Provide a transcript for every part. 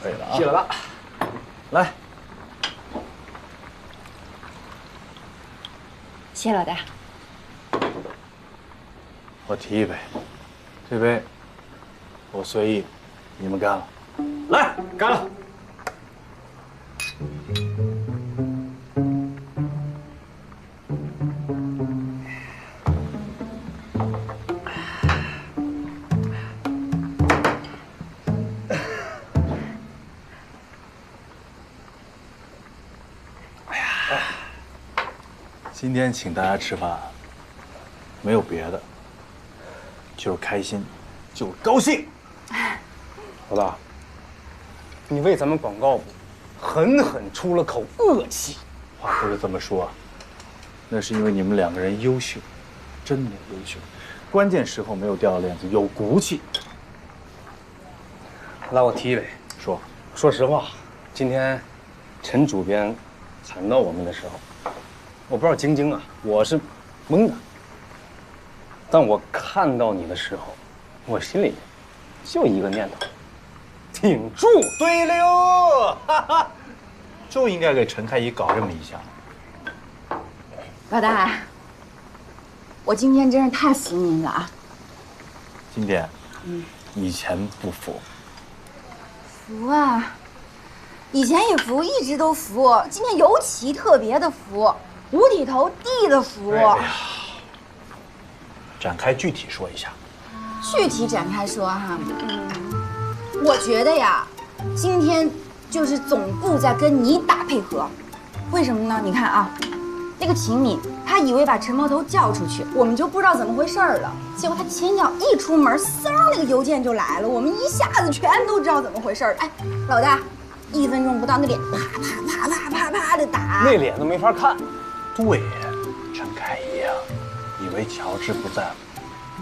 可以了啊。谢老大，来，谢老大。我提一杯，这杯我随意，你们干了。来，干了。今天请大家吃饭，没有别的，就是开心，就是高兴。老大，你为咱们广告部狠狠出了口恶气。话不是这么说，那是因为你们两个人优秀，真的优秀，关键时候没有掉链子，有骨气。来，我提一杯。说实话，今天陈主编喊到我们的时候，我不知道晶晶啊，我是懵的。但我看到你的时候，我心里就一个念头：挺住。对了哟，哈哈，就应该给陈开怡搞这么一下。老大，我今天真是太服您了啊！今天，以前不服，服啊，以前也服，一直都服，今天尤其特别的服，五体投地的服。哎呀，展开具体说一下。具体展开说哈，我觉得呀，今天就是总部在跟你打配合，为什么呢？你看啊，那个秦敏，他以为把陈毛头叫出去，我们就不知道怎么回事了。结果他前脚一出门，嗖，那个邮件就来了，我们一下子全都知道怎么回事了。哎，老大，1分钟不到，那脸啪啪啪啪啪啪的打，那脸都没法看。对呀，陈开怡啊，以为乔治不在了，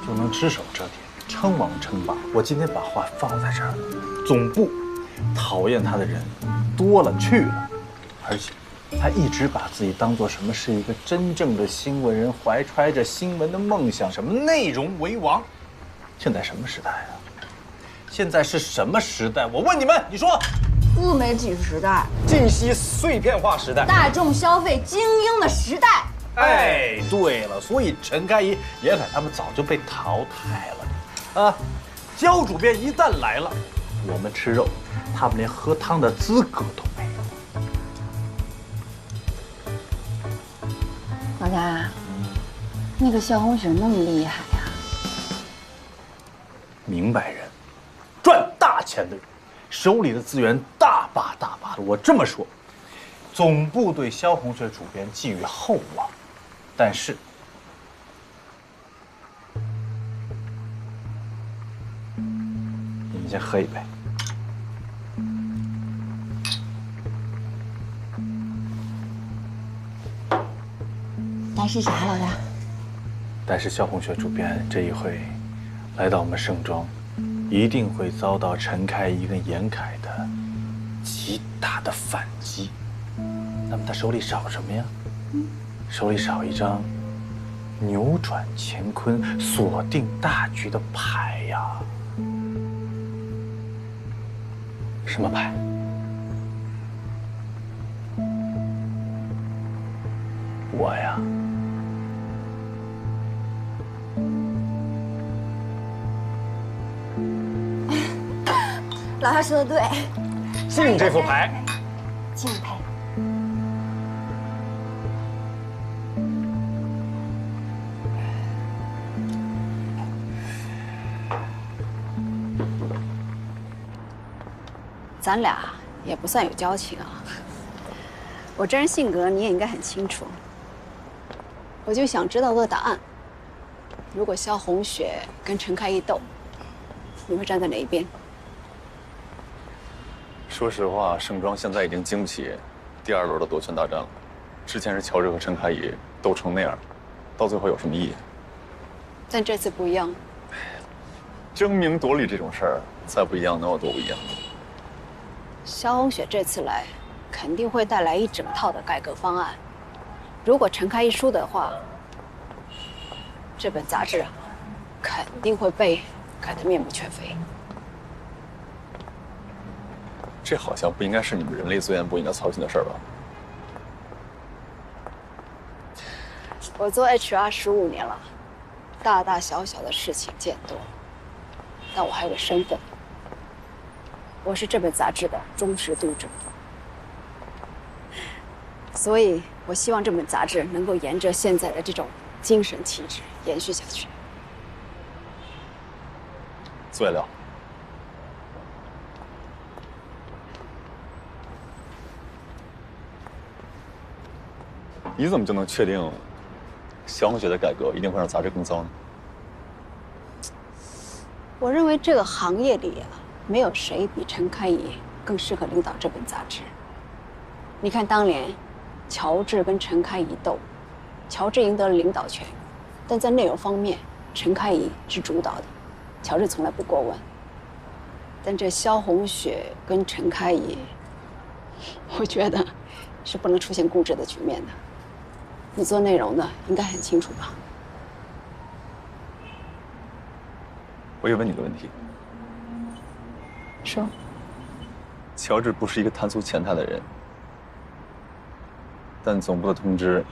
就能只手遮天，称王称霸。我今天把话放在这儿了，总部讨厌他的人多了去了，而且他一直把自己当做什么是一个真正的新闻人，怀揣着新闻的梦想，什么内容为王。现在什么时代啊？现在是什么时代？我问你们，你说。自媒体时代，信息碎片化时代，大众消费精英的时代。哎，对了，所以陈开怡、严凯他们早就被淘汰了啊。焦主编一旦来了，我们吃肉，他们连喝汤的资格都没有。老大，那个萧红雪那么厉害呀？明白人，赚大钱的人，手里的资源大把大把的。我这么说，总部对萧红雪主编寄予厚望，但是你们先喝一杯。但是啥，老大？但是萧红雪主编这一回来到我们盛庄，一定会遭到陈开怡跟严凯的极大的反击。那么他手里少什么呀？手里少一张扭转乾坤、锁定大局的牌呀。什么牌？我呀。老大说的对，敬这副牌。敬佩。咱俩也不算有交情啊。我这人性格你也应该很清楚。我就想知道个答案：如果萧红雪跟陈开怡斗，你会站在哪一边？说实话，盛庄现在已经经不起第2轮的夺权大战了。之前是乔治和陈开怡斗成那样，到最后有什么意义？但这次不一样。争名夺利这种事儿，再不一样能有多不一样？萧红雪这次来，肯定会带来一整套的改革方案。如果陈开怡输的话，这本杂志肯定会被改得面目全非。这好像不应该是你们人类资源部应该操心的事儿吧？我做 HR 15年了，大大小小的事情见多，但我还有个身份，我是这本杂志的忠实读者，所以我希望这本杂志能够沿着现在的这种精神气质延续下去。坐下聊。你怎么就能确定消防学的改革一定会让杂志更糟呢？我认为这个行业里没有谁比陈开怡更适合领导这本杂志。你看当年乔治跟陈开怡斗，乔治赢得了领导权，但在内容方面，陈开怡是主导的，乔治从来不过问。但这萧红雪跟陈开怡，我觉得是不能出现固执的局面的。你做内容的应该很清楚吧？我也问你个问题：说，乔治不是一个贪图钱财的人，但总部的通知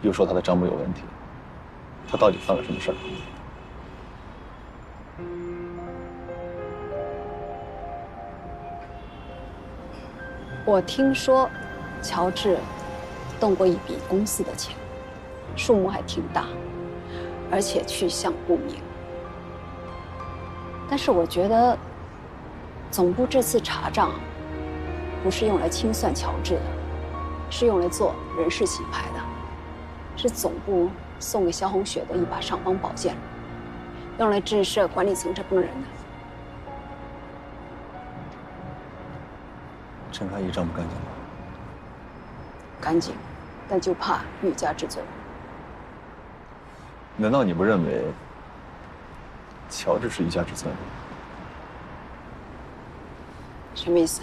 又说他的账目有问题，他到底犯了什么事儿？我听说乔治动过一笔公司的钱，数目还挺大，而且去向不明。但是我觉得，总部这次查账不是用来清算乔治的，是用来做人事洗牌的，是总部送给萧红雪的一把尚方宝剑，用来震慑管理层这帮人的。陈开怡账不干净吗？干净，但就怕欲加之罪。难道你不认为乔治是欲加之罪吗？什么意思？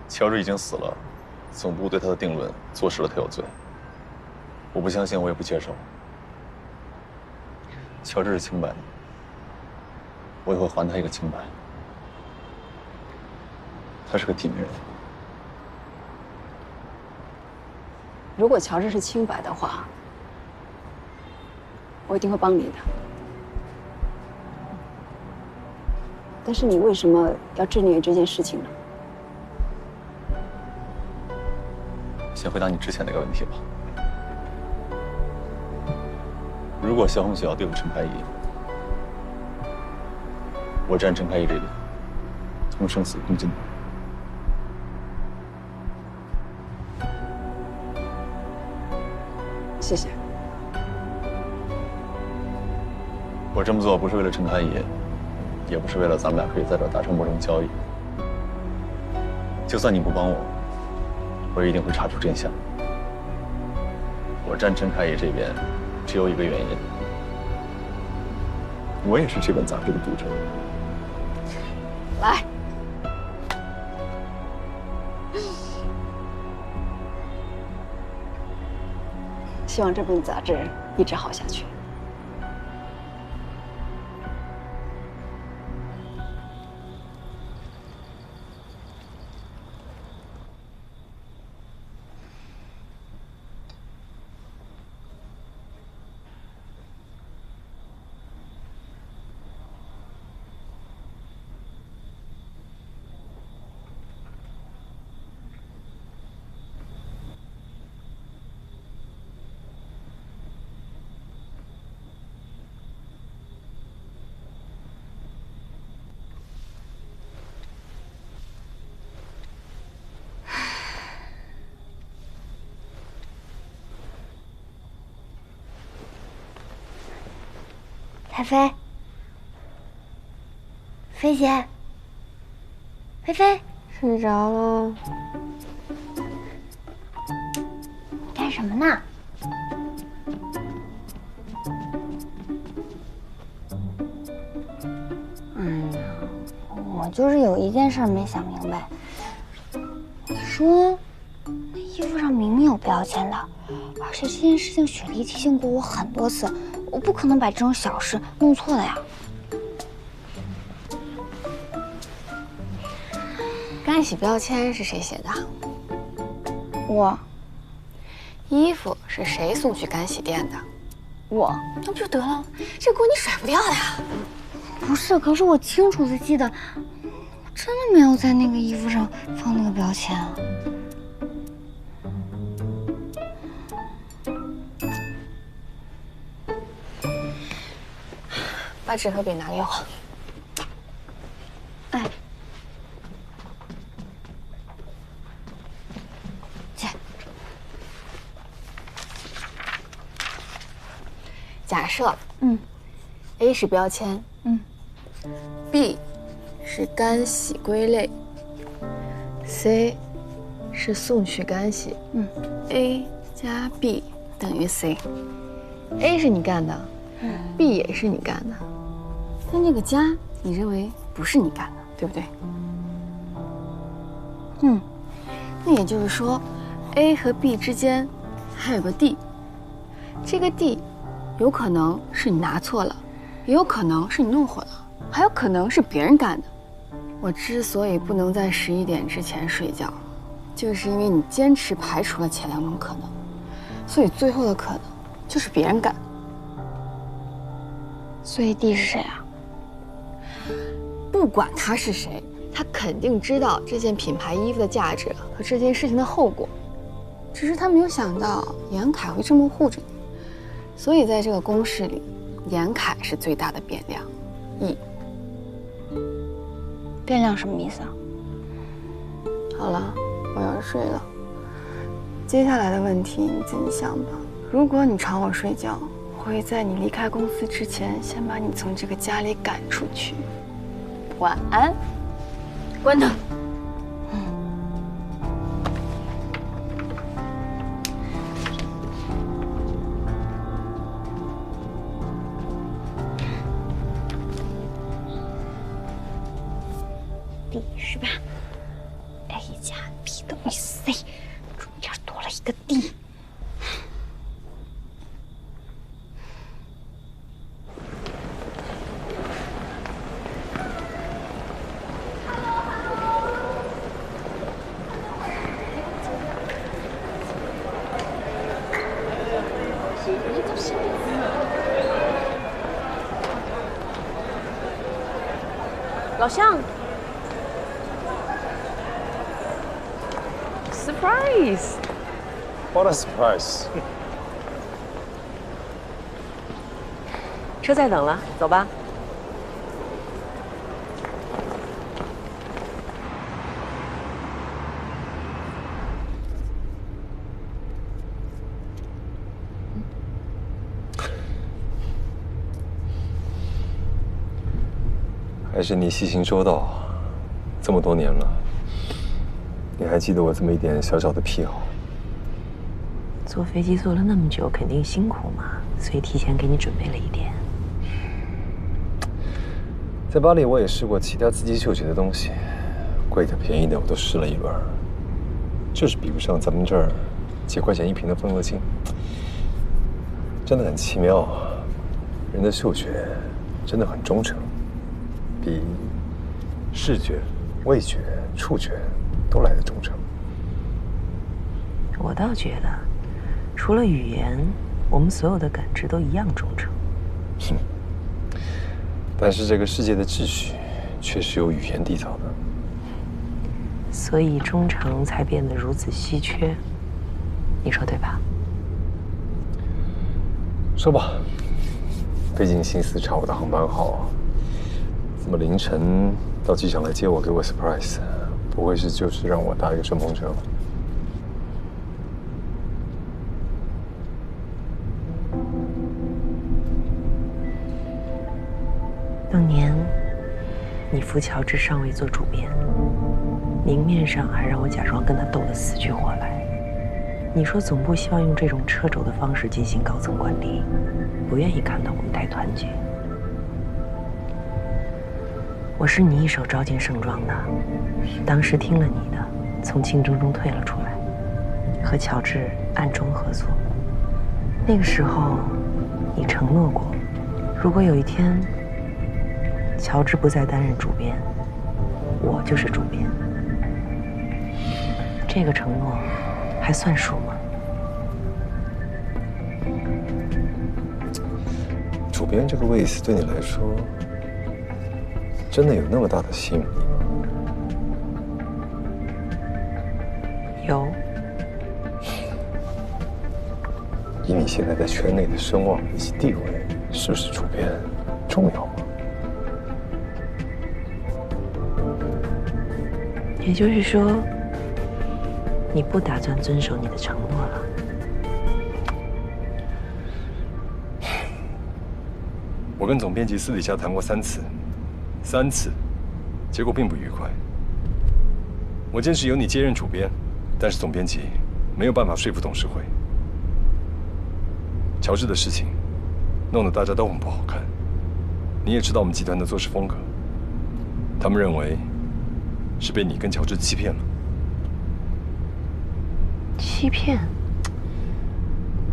乔治已经死了，总部对他的定论坐实了他有罪。我不相信，我也不接受。乔治是清白的，我也会还他一个清白。他是个体面人。如果乔治是清白的话，我一定会帮你的。但是你为什么要执念于这件事情呢？先回答你之前那个问题吧。如果萧红雪要对付陈开怡，我站陈开怡这边，同生死共进退。谢谢。我这么做不是为了陈开怡，也不是为了咱们俩可以在这儿达成某种交易。就算你不帮我，我也一定会查出真相。我站陈开怡这边，只有一个原因，我也是这本杂志的读者。来，希望这本杂志一直好下去。菲菲，菲姐，菲菲睡着了，你干什么呢？我就是有一件事没想明白。你说，那衣服上明明有标签的，而且这件事情雪莉提醒过我很多次。我不可能把这种小事弄错的呀。干洗标签是谁写的？我衣服是谁送去干洗店的？我那不就得了吗？这锅你甩不掉的呀！不是，可是我清楚的记得，我真的没有在那个衣服上放那个标签啊。把纸和笔拿给我。哎，姐，假设嗯 A 是标签，嗯 B 是干洗归类，C 是送去干洗，A 加 B 等于 C。A 是你干的，B 也是你干的，但这个加你认为不是你干的，对不对？那也就是说 ，A 和 B 之间还有个 D， 这个 D 有可能是你拿错了，也有可能是你弄混了，还有可能是别人干的。我之所以不能在11点之前睡觉，就是因为你坚持排除了前2种可能，所以最后的可能就是别人干。所以 D 是谁啊？不管他是谁，他肯定知道这件品牌衣服的价值和这件事情的后果，只是他没有想到严凯会这么护着你，所以在这个公式里，严凯是最大的变量，E。变量什么意思啊？好了，我要睡了。接下来的问题你自己想吧。如果你吵我睡觉，我会在你离开公司之前，先把你从这个家里赶出去。晚安。关灯。D 是吧 ？A 加 B 等于 C， 中间多了一个 D。老向 ，surprise！ What a surprise！ 车在等了，走吧。还是你细心周到，这么多年了，你还记得我这么一点小小的癖好？坐飞机坐了那么久，肯定辛苦嘛，所以提前给你准备了一点。在巴黎，我也试过其他刺激嗅觉的东西，贵的便宜的我都试了一轮，就是比不上咱们这儿几块钱一瓶的风油精，真的很奇妙。人的嗅觉真的很忠诚。比视觉、味觉、触觉都来得忠诚。我倒觉得，除了语言，我们所有的感知都一样忠诚。但是这个世界的秩序却是由语言缔造的，所以忠诚才变得如此稀缺。你说对吧？说吧，费尽心思查我的航班号。这么凌晨到机场来接我，给我 surprise， 不会是就是让我搭一个顺风车吧？当年你扶乔治上位做主编，明面上还让我假装跟他斗得死去活来。你说总部希望用这种掣肘的方式进行高层管理，不愿意看到我们太团结。我是你一手招进盛装的，当时听了你的，从竞争中退了出来，和乔治暗中合作。那个时候，你承诺过，如果有一天乔治不再担任主编，我就是主编。这个承诺还算数吗？主编这个位子对你来说，真的有那么大的吸引力吗？有。以你现在在圈内的声望以及地位，是不是主编重要吗？也就是说，你不打算遵守你的承诺了？我跟总编辑私底下谈过3次，结果并不愉快。我坚持由你接任主编，但是总编辑没有办法说服董事会。乔治的事情，弄得大家都很不好看。你也知道我们集团的做事风格，他们认为是被你跟乔治欺骗了。欺骗？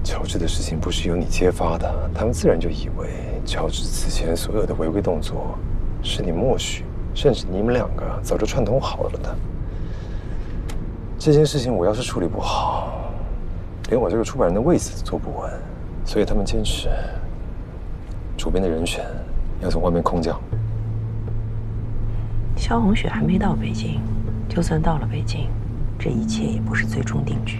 乔治的事情不是由你揭发的，他们自然就以为乔治此前所有的违规动作是你默许，甚至你们2个早就串通好了的。这件事情我要是处理不好，连我这个出版人的位子都坐不稳，所以他们坚持主编的人选要从外面空降。萧红雪还没到北京，就算到了北京，这一切也不是最终定局。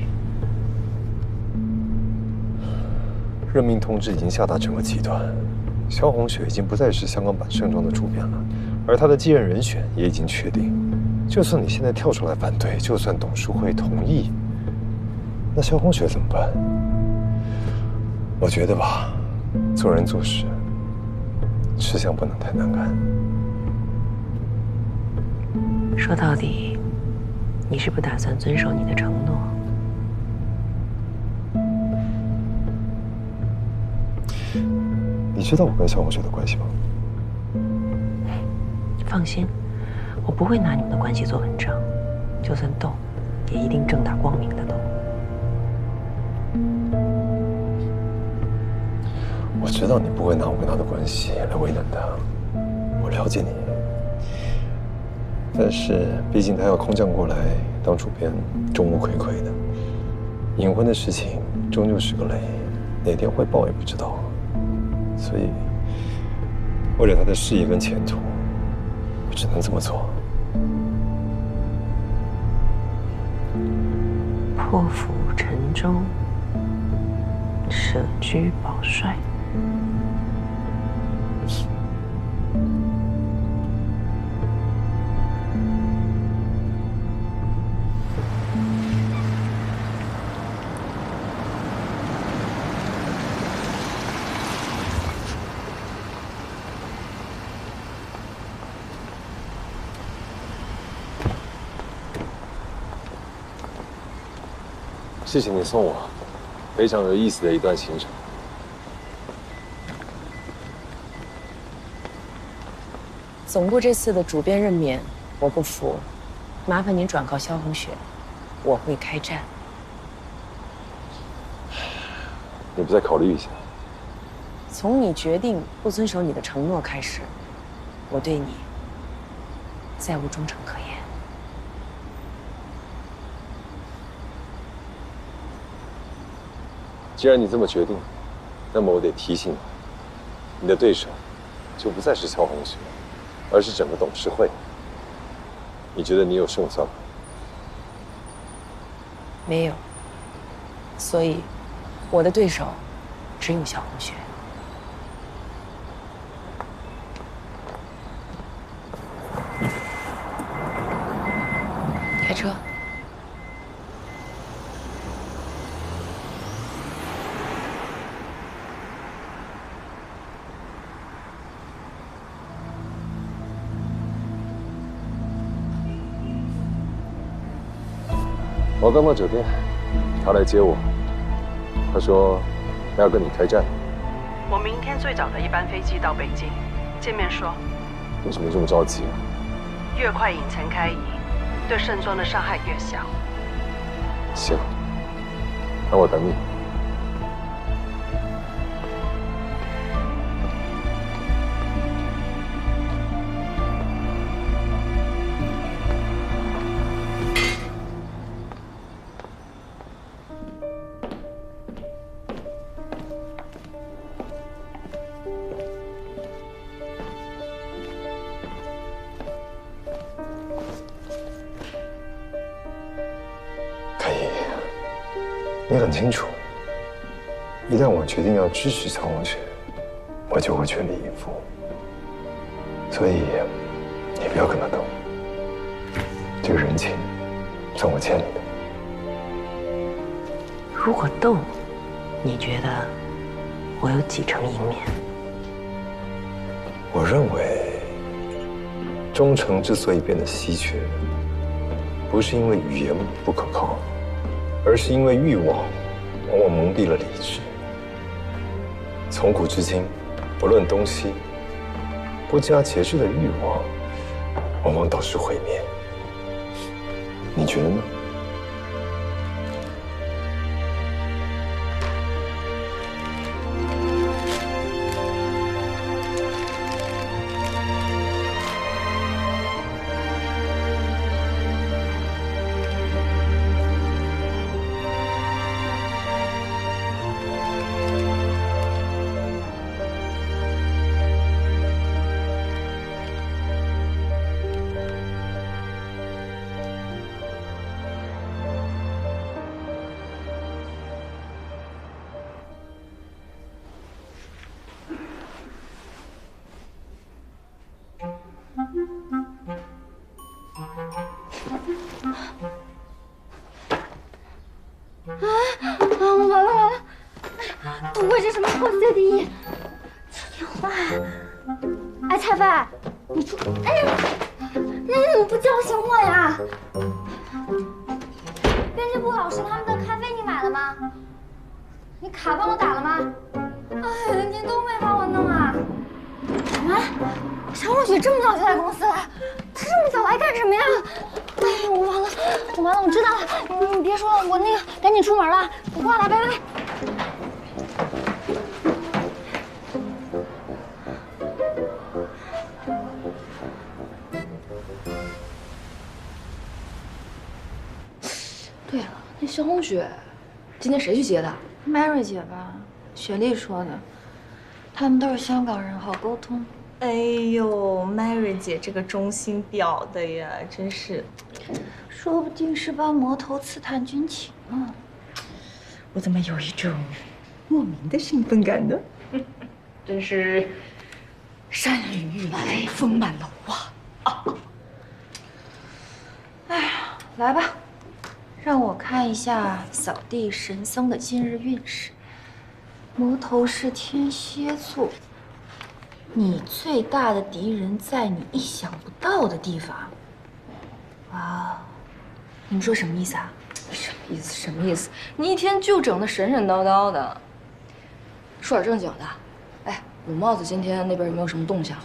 任命通知已经下达整个集团，萧红雪已经不再是香港版盛装的主编了，而她的继任人选也已经确定。就算你现在跳出来反对，就算董事会同意，那萧红雪怎么办？我觉得吧，做人做事，吃相不能太难看。说到底，你是不打算遵守你的承诺。你知道我跟萧红雪的关系吗？放心，我不会拿你们的关系做文章，就算斗，也一定正大光明的斗。我知道你不会拿我跟他的关系来为难他，我了解你。但是，毕竟他要空降过来当主编，众目睽睽的，隐婚的事情终究是个雷，哪天会爆也不知道。所以，为了他的事业跟前途，我只能这么做。破釜沉舟，舍车保帅。谢谢你送我，非常有意思的一段行程。总部这次的主编任免，我不服，麻烦您转告萧红雪，我会开战。你不再考虑一下？从你决定不遵守你的承诺开始，我对你再无忠诚可言。既然你这么决定，那么我得提醒你，你的对手就不再是萧红雪，而是整个董事会。你觉得你有胜算吗？没有，所以我的对手只有萧红雪。开车。我刚到酒店，他来接我。他说他要跟你开战。我明天最早的一班飞机到北京，见面说。为什么这么着急啊？越快影城开移，对盛装的伤害越小。行，那我等你。你很清楚，一旦我决定要支持曹红雪，我就会全力以赴。所以，你不要跟他斗。这个人情，算我欠你的。如果斗，你觉得我有几成赢面？我认为，忠诚之所以变得稀缺，不是因为语言不可靠，而是因为欲望往往蒙蔽了理智。从古至今，不论东西，不加节制的欲望，往往导致毁灭。你觉得呢？完了！不会是什么破碎的衣？这电话！哎，菜饭，你出！哎呀，你怎么不叫醒我呀？编辑部老师他们的咖啡你买了吗？你卡帮我打了吗？哎，你都没帮我弄啊！什么？小红雪这么早就来公司了？她这么早来干什么呀？哎呀，我完了，我知道了。你别说了，我那个赶紧出门了，我挂了，拜拜。对了，那萧红雪，今天谁去接的？Mary 姐吧，雪莉说的，他们都是香港人，好沟通。哎呦 ，Mary 姐这个忠心表的呀，真是，说不定是帮魔头刺探军情呢。我怎么有一种莫名的兴奋感呢？真是山雨欲来风满楼啊！哎呀，来吧，让我看一下扫地神僧的今日运势。魔头是天蝎座。你最大的敌人在你意想不到的地方。哇，你们说什么意思啊？什么意思？什么意思？你一天就整得神神叨叨的。说点正经的。哎，鲁帽子今天那边有没有什么动向？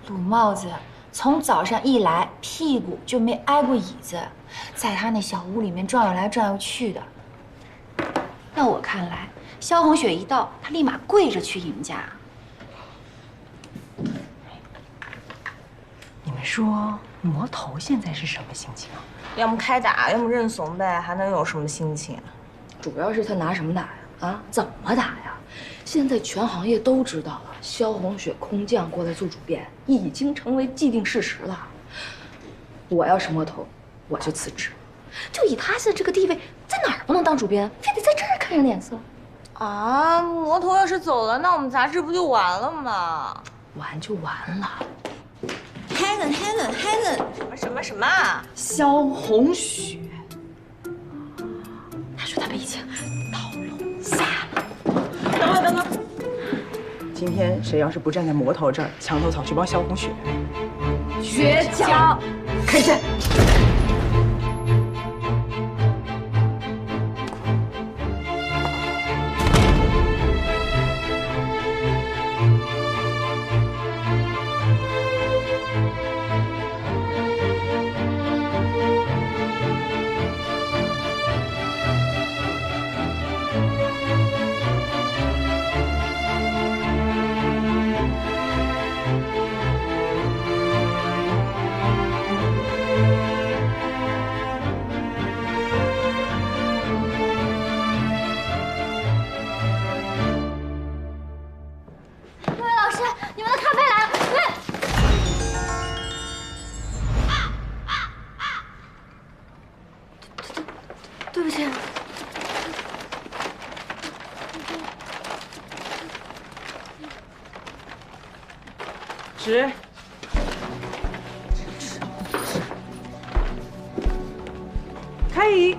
鲁帽子从早上一来，屁股就没挨过椅子，在他那小屋里面转悠来转悠去的。那我看来，萧红雪一到，他立马跪着去迎家。你们说魔头现在是什么心情啊？要么开打，要么认怂呗，还能有什么心情啊？主要是他拿什么打呀？啊，怎么打呀？现在全行业都知道了，萧红雪空降过来做主编，已经成为既定事实了。我要是魔头，我就辞职。就以他现在这个地位，在哪儿不能当主编，非得在这儿看人脸色？啊，魔头要是走了，那我们杂志不就完了吗？完就完了。Helen，什么啊？萧红雪，他说他被已经套路下了。等等，今天谁要是不站在魔头这儿，墙头草去帮萧红雪，绝交！开战！实。开怡，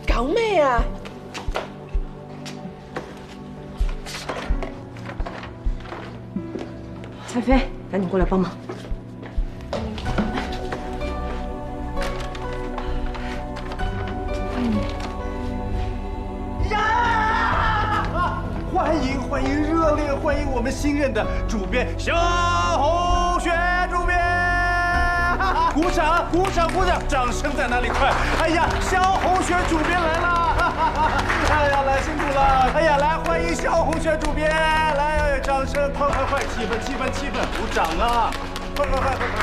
搞咩啊？彩飞，赶紧过来帮忙。欢迎，热烈欢迎我们新任的主编萧红雪主编！鼓掌，鼓掌，鼓掌！掌声在哪里？快！哎呀，萧红雪主编来了！哎呀，来辛苦了！哎呀，来欢迎萧红雪主编！来，掌声！快快快！气氛，气氛，气氛！鼓掌啊！快快快快快！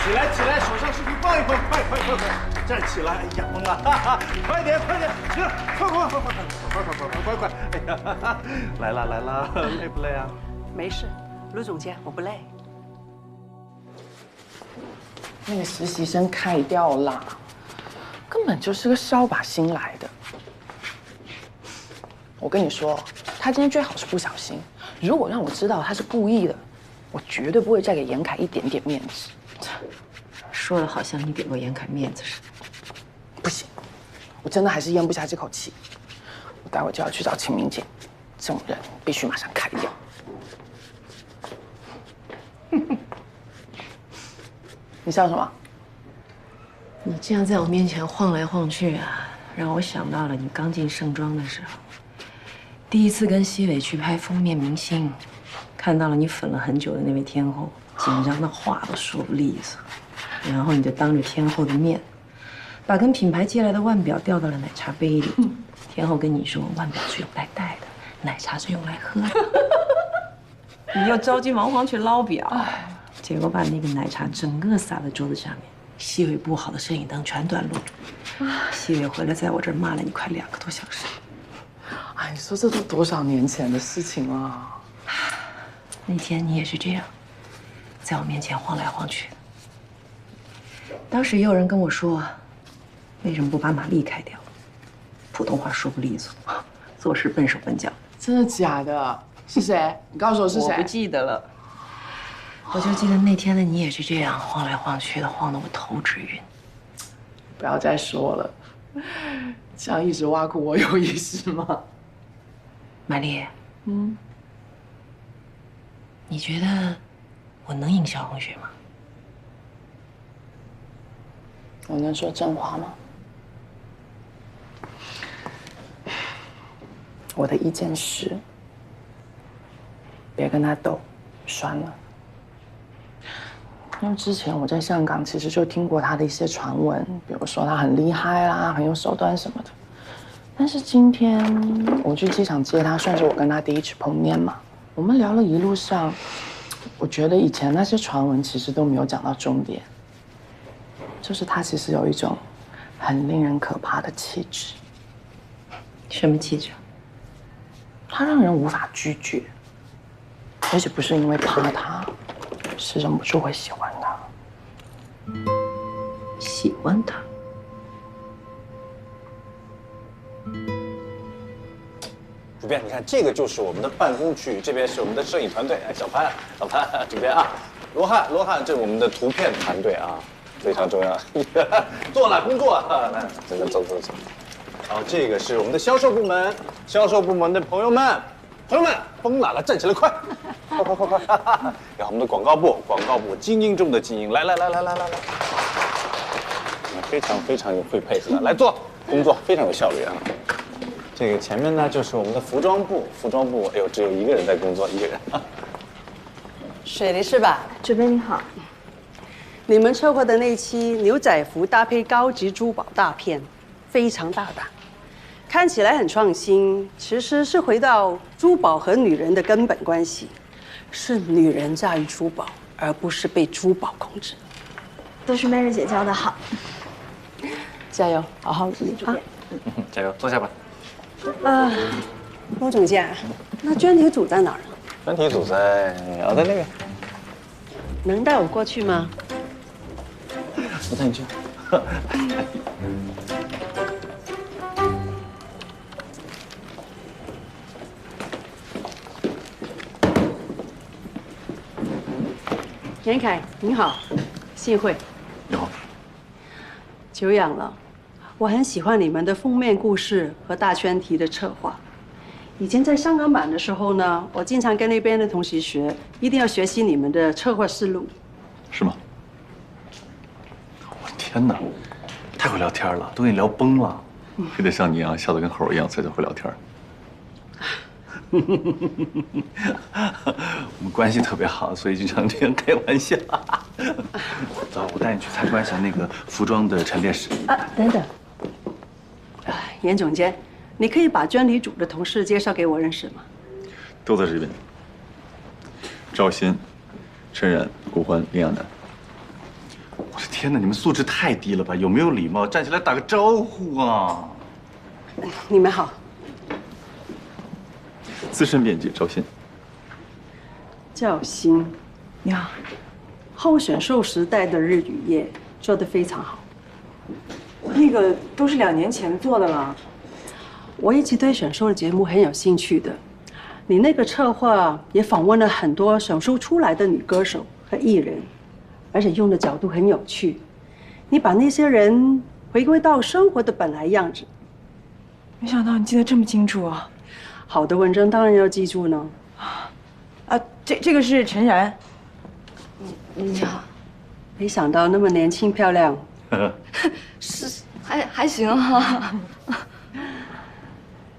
起来起来，手上视频放一放！快快快快！站起来！哎呀，疯了！哈哈，快点快点！行了，快快快快快！快快！哎呀，来了来了，累不累啊？没事，卢总监，我不累。那个实习生开掉啦，根本就是个烧把新来的。我跟你说，他今天最好是不小心。如果让我知道他是故意的，我绝对不会再给严凯一点点面子。说的好像你给过严凯面子似的。不行，我真的还是咽不下这口气。我待会就要去找秦明姐，这种人必须马上开掉。你笑什么？你这样在我面前晃来晃去啊，让我想到了你刚进盛装的时候，第一次跟西伟去拍封面明星，看到了你粉了很久的那位天后，紧张的话都说不利索，然后你就当着天后的面，把跟品牌借来的腕表掉到了奶茶杯里。天后跟你说，腕表是用来戴的，奶茶是用来喝的。你又着急忙慌去捞表，结果把那个奶茶整个洒在桌子上面。西伟不好的摄影灯全短路。西伟回来在我这儿骂了你快2个多小时。哎，你说这都多少年前的事情了？那天你也是这样，在我面前晃来晃去。当时也有人跟我说，为什么不把玛丽开掉？普通话说不利索，做事笨手笨脚。真的假的？是谁？你告诉我是谁？我不记得了。我就记得那天的你也是这样晃来晃去的，晃得我头直晕。不要再说了，这样一直挖苦我有意思吗？玛丽，你觉得我能赢萧红雪吗？我能说真话吗？我的意见是，别跟他斗，算了。因为之前我在香港其实就听过他的一些传闻，比如说他很厉害啦，很有手段什么的。但是今天我去机场接他，算是我跟他第一次碰面嘛。我们聊了一路上，我觉得以前那些传闻其实都没有讲到重点，就是他其实有一种很令人可怕的气质。什么气质？他让人无法拒绝，而且不是因为怕他，是忍不住会喜欢他。喜欢他？主编，你看这个就是我们的办公区域，这边是我们的摄影团队。哎，小潘，主编啊，罗汉，这是我们的图片团队啊，非常重要。做了工作，来，走。好，这个是我们的销售部门，销售部门的朋友们，疯了，站起来，快！然后我们的广告部精英中的精英，来，非常会配合，来做工作，非常有效率啊。这个前面呢就是我们的服装部，哎呦，只有一个人在工作，一个人。水梨是吧？主编你好，你们策划的那期牛仔服搭配高级珠宝大片，非常大胆，看起来很创新，其实是回到珠宝和女人的根本关系，是女人驾驭珠宝，而不是被珠宝控制。都是 Mary 姐教的好，加油，好好努力啊！加油，坐下吧。陆总监，那专题组在哪儿呢？专题组在那边。能带我过去吗？我带你去。严凯，你好，幸会。你好。久仰了，我很喜欢你们的封面故事和大圈题的策划。以前在香港版的时候呢，我经常跟那边的同学学，一定要学习你们的策划思路。是吗？我天哪，太会聊天了，都给你聊崩了。非得像你一样笑得跟猴一样才叫会聊天。我们关系特别好，所以经常这样开玩笑。走，我带你去参观一下那个服装的陈列室。啊，等等，严总监，你可以把专题组的同事介绍给我认识吗？都在这边。赵鑫、陈然、顾欢、林亚楠。我的天哪，你们素质太低了吧？有没有礼貌？站起来打个招呼啊！你们好。资深编辑赵鑫。赵鑫，你好。后选秀时代的日与夜做得非常好。那个都是2年前做的了。我一直对选秀的节目很有兴趣的。你那个策划也访问了很多选秀出来的女歌手和艺人，而且用的角度很有趣。你把那些人回归到生活的本来样子。没想到你记得这么清楚啊！好的文章当然要记住呢。这个是陈然。你好。没想到那么年轻漂亮。是还行啊。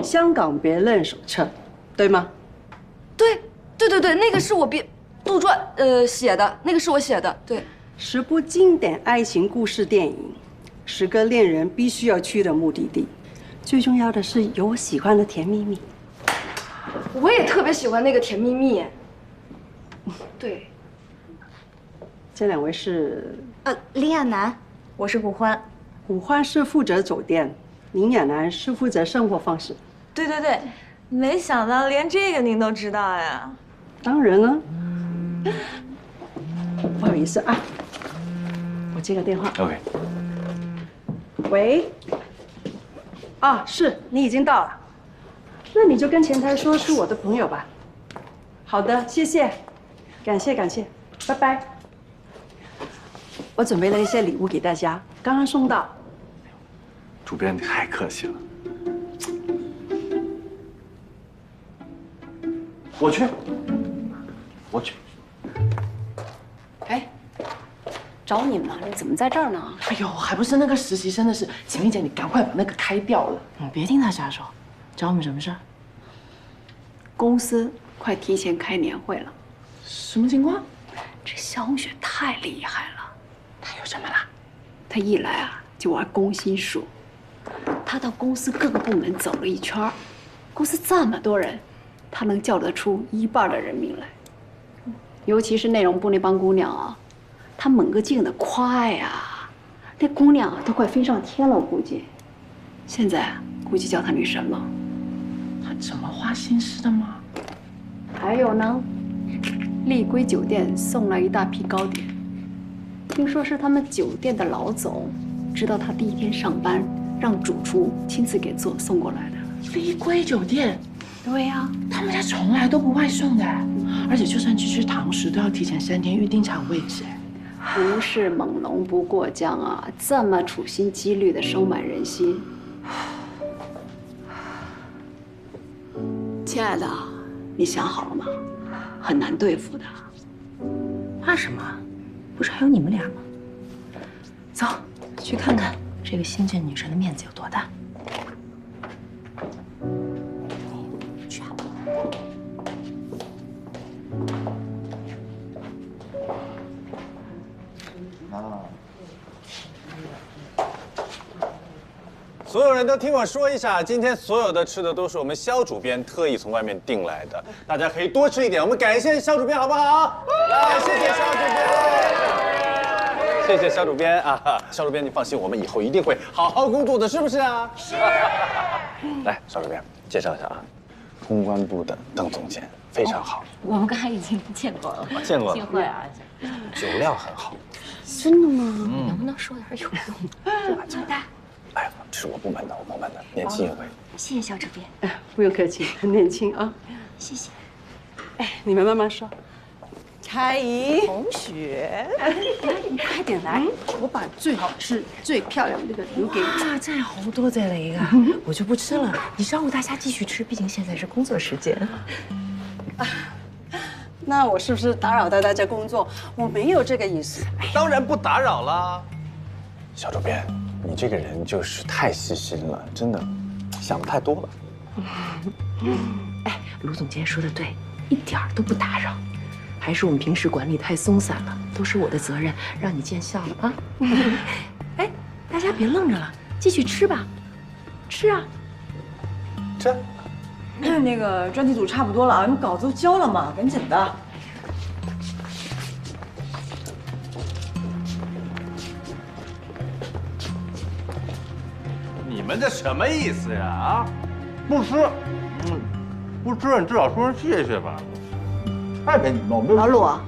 香港别愣手册，对吗？对，那个是我杜撰写的，那个是我写的，对。10部经典爱情故事电影，10个恋人必须要去的目的地，最重要的是有我喜欢的甜蜜蜜。我也特别喜欢那个甜蜜蜜。对。这2位是？林亚楠，我是顾欢。顾欢是负责酒店，林亚楠是负责生活方式。对，没想到连这个您都知道呀。当然了。不好意思啊，我接个电话。OK。喂。啊，是你已经到了，那你就跟前台说是我的朋友吧。好的，谢谢，感谢，拜拜。我准备了一些礼物给大家，刚刚送到。主编，你太客气了。我去。哎，找你们呢，你怎么在这儿呢？哎呦，还不是那个实习生的事。秦丽姐，你赶快把那个开掉了。你别听他瞎说。找我们什么事儿？公司快提前开年会了。什么情况？这萧红雪太厉害了。她有什么了？她一来啊就玩攻心术。她到公司各个部门走了一圈，公司这么多人，她能叫得出1半的人名来。尤其是内容部那帮姑娘啊，她猛个劲的快呀，那姑娘都快飞上天了，我估计。现在估计叫她女神了。她怎么花心思的吗？还有呢，丽归酒店送来一大批糕点，听说是他们酒店的老总知道她第1天上班，让主厨亲自给送过来的。丽归酒店？对呀，他们家从来都不外送的，而且就算去吃堂食都要提前3天预定才有位置。不是猛龙不过江啊，这么处心积虑的收买人心。亲爱的，你想好了吗？很难对付的。怕什么？不是还有你们俩吗？走，去看看这个新晋女神的面子有多大。去啊！所有人都听我说一下，今天所有的吃的都是我们肖主编特意从外面订来的，大家可以多吃一点。我们感谢肖主编，好不好？来，谢谢肖主编，谢谢肖主编啊！肖主编，你放心，我们以后一定会好好工作的，是不是啊？是。来，肖主编，介绍一下啊，公关部的邓总监非常好。我们刚才已经见过了，见过了。幸会啊！酒量很好。真的吗？能不能说点有用？好的。哎呀，这是我部门的，年轻有为。谢谢肖主编。哎，不用客气，很年轻啊。谢谢。哎，你们慢慢说。开怡，红雪，你快点来，我把最好吃、最漂亮的那个留给你。啊，真係好多謝你噶，我就不吃了，你招呼大家繼續吃，畢竟現在是工作時間。那我是不是打扰到大家工作？我没有这个意思。当然不打扰啦。小主编，你这个人就是太细心了，真的想的太多了。哎，卢总监说的对，一點兒都不打擾。还是我们平时管理太松散了，都是我的责任，让你见笑了啊！哎，大家别愣着了，继续吃吧，吃啊！吃。那个专题组差不多了啊，你们稿子都交了嘛，赶紧的。你们这什么意思呀？啊，不吃，不吃你至少说声谢谢吧。太没礼貌，没有。老鲁，我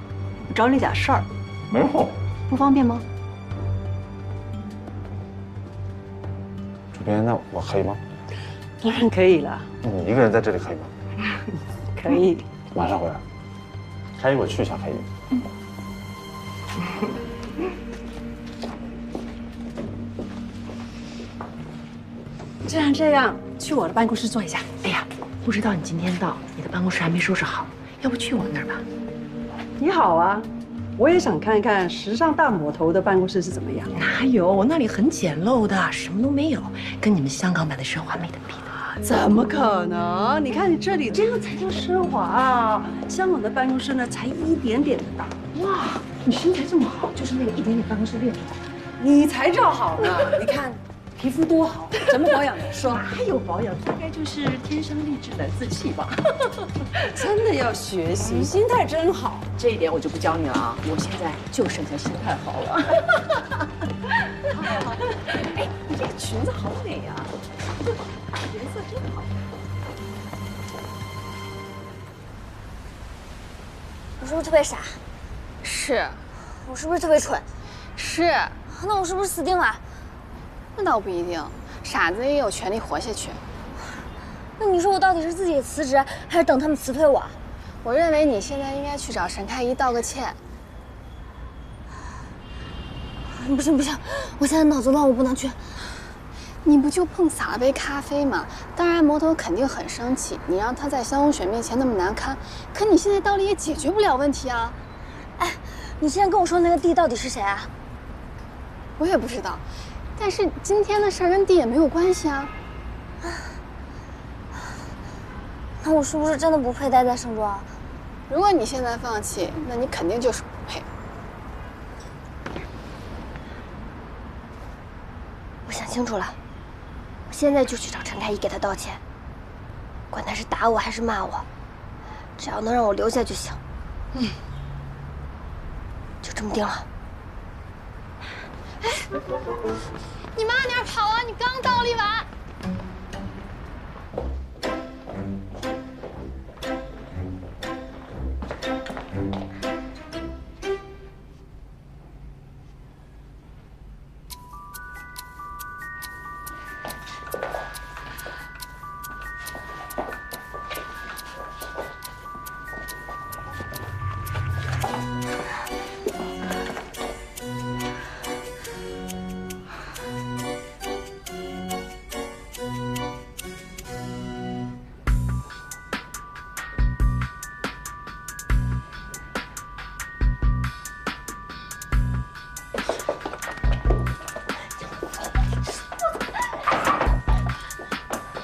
找你点事儿。没空。不方便吗？主编，那我可以吗？当然可以了。你一个人在这里可以吗？可以。马上回来。开一会儿去一下开一。既然这样，去我的办公室坐一下。哎呀，不知道你今天到，你的办公室还没收拾好，要不去我那儿吧？你好啊，我也想看看时尚大魔头的办公室是怎么样。哪有，我那里很简陋的，什么都没有，跟你们香港版的奢华没得比的。怎么可能？你看你这里，这样才叫奢华啊！香港的办公室呢，才一点点的大。哇，你身材这么好，就是那个一点点办公室练出来的。你才叫好呢！你看，皮肤多好，怎么保养的？说哪有保养，大概就是天生丽质难自弃吧。真的要学习，你心态真好。这一点我就不教你了啊！我现在就剩下心态好了。好，哎，你这个裙子好美呀，颜色真好。我是不是特别傻？是。我是不是特别蠢？是。那我是不是死定了？那倒不一定，傻子也有权利活下去。那你说我到底是自己辞职，还是等他们辞退我？我认为你现在应该去找沈开怡道个歉。不行不行，我现在脑子乱，我不能去。你不就碰洒了杯咖啡吗？当然魔头肯定很生气，你让他在萧红雪面前那么难堪，可你现在到了也解决不了问题啊。哎，你之前跟我说那个弟到底是谁啊？我也不知道，但是今天的事儿跟弟也没有关系啊。那我是不是真的不配待在盛庄？如果你现在放弃，那你肯定就是不配。我想清楚了，我现在就去找陈开怡给他道歉，管他是打我还是骂我，只要能让我留下就行。就这么定了。哎，你慢点跑啊！你刚倒了一碗。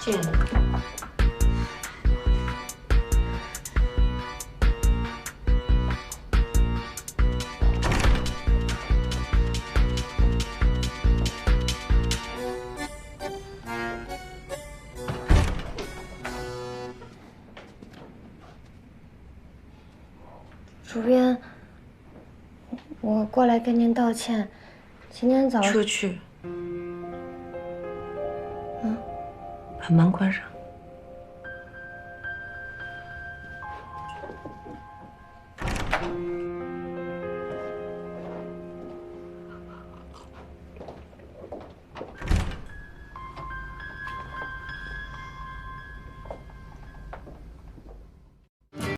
见你。主编，我过来跟您道歉。今天早上出去。把门关上。